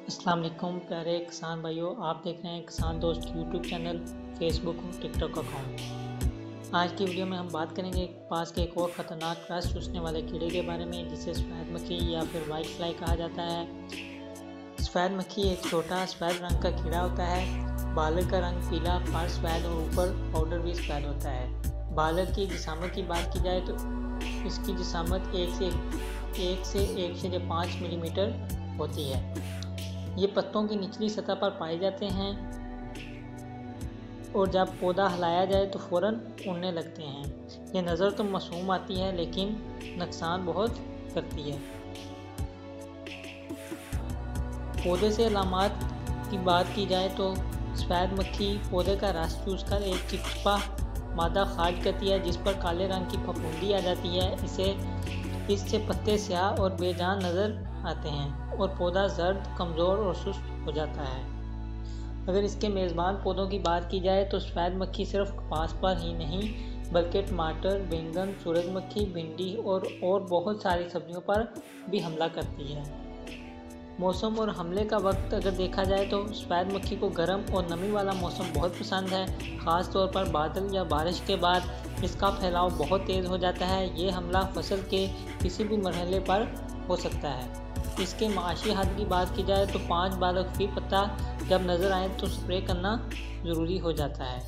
अस्सलाम वालेकुम प्यारे किसान भाइयों, आप देख रहे हैं किसान दोस्त यूट्यूब चैनल, फेसबुक और टिकटॉक अकाउंट। आज की वीडियो में हम बात करेंगे पास के एक और ख़तरनाक रस चूसने वाले कीड़े के बारे में, जिसे सफ़ेद मक्खी या फिर वाइट फ्लाई कहा जाता है। सफ़ेद मक्खी एक छोटा सफ़ेद रंग का कीड़ा होता है। बालर का रंग पीला, फर सफ़ेद और ऊपर पाउडर भी सफ़ेद होता है। बालर की जिसामत की बात की जाए तो इसकी जिसामत 1 से 1.5 मिलीमीटर होती है। ये पत्तों की निचली सतह पर पाए जाते हैं और जब पौधा हिलाया जाए तो फ़ौरन उड़ने लगते हैं। ये नज़र तो मासूम आती है लेकिन नुकसान बहुत करती है। पौधे से अलामत की बात की जाए तो सफ़ेद मक्खी पौधे का रस चूसकर एक चिपचिपा मादा खारिज करती है, जिस पर काले रंग की फफूंदी आ जाती है। इससे पत्ते स्याह और बेजान नज़र आते हैं और पौधा जर्द, कमज़ोर और सुस्त हो जाता है। अगर इसके मेज़बान पौधों की बात की जाए तो सफ़ेद मक्खी सिर्फ कपास पर ही नहीं बल्कि टमाटर, बैंगन, सूरजमुखी, भिंडी और बहुत सारी सब्जियों पर भी हमला करती है। मौसम और हमले का वक्त अगर देखा जाए तो सफ़ेद मक्खी को गर्म और नमी वाला मौसम बहुत पसंद है। ख़ास तौर पर बादल या बारिश के बाद इसका फैलाव बहुत तेज़ हो जाता है। ये हमला फसल के किसी भी मरहले पर हो सकता है। इसके माशी हद की बात की जाए तो 5 बालक फी पत्ता जब नज़र आए तो स्प्रे करना ज़रूरी हो जाता है।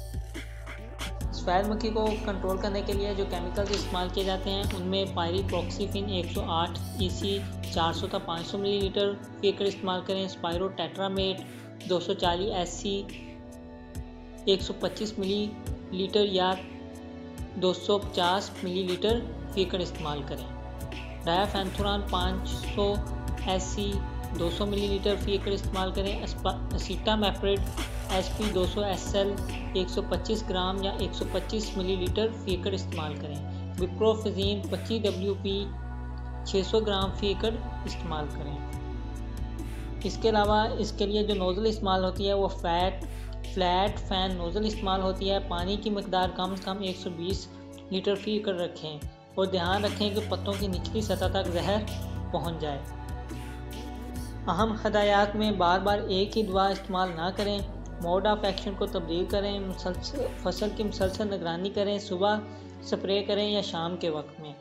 सफ़ेद मक्खी को कंट्रोल करने के लिए जो केमिकल्स इस्तेमाल किए जाते हैं उनमें पायरीप्रोक्सीफिन 108 EC 400 था 500 मिलीलीटर फी एकड़ इस्तेमाल करें। स्पायरो टेट्रामेट 240 SC 125 मिलीलीटर या 250 मिलीलीटर फी एकड़ इस्तेमाल करें। डायाफेंथुरान 500 SC 200 मिलीलीटर फी एकड़ इस्तेमाल करें। एसिटामेप्रिड SP 200 SL 125 ग्राम या 125 मिलीलीटर फी एकड़ इस्तेमाल करें। विप्रोफिजीन 25 WP 600 ग्राम फी एकड़ इस्तेमाल करें। इसके अलावा इसके लिए जो नोज़ल इस्तेमाल होती है वो फ्लैट फैन नोज़ल इस्तेमाल होती है। पानी की मकदार कम से कम 120 लीटर फी एकड़ रखें और ध्यान रखें कि पत्तों की निचली सतह तक जहर पहुंच जाए। अहम हदायत में बार बार एक ही दवा इस्तेमाल ना करें। मोड ऑफ एक्शन को तब्दील करें। फसल की मुसलसल निगरानी करें। सुबह स्प्रे करें या शाम के वक्त में।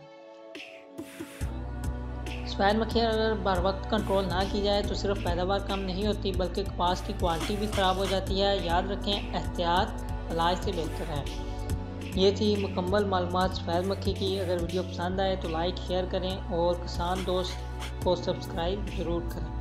सफ़ेद मक्खी अगर बर वक्त कंट्रोल ना की जाए तो सिर्फ पैदावार कम नहीं होती बल्कि कपास की क्वालिटी भी ख़राब हो जाती है। याद रखें, एहतियात इलाज से बेहतर है। ये थी मुकम्मल मालूमात सफ़ेद मक्खी की। अगर वीडियो पसंद आए तो लाइक शेयर करें और किसान दोस्त को सब्सक्राइब ज़रूर करें।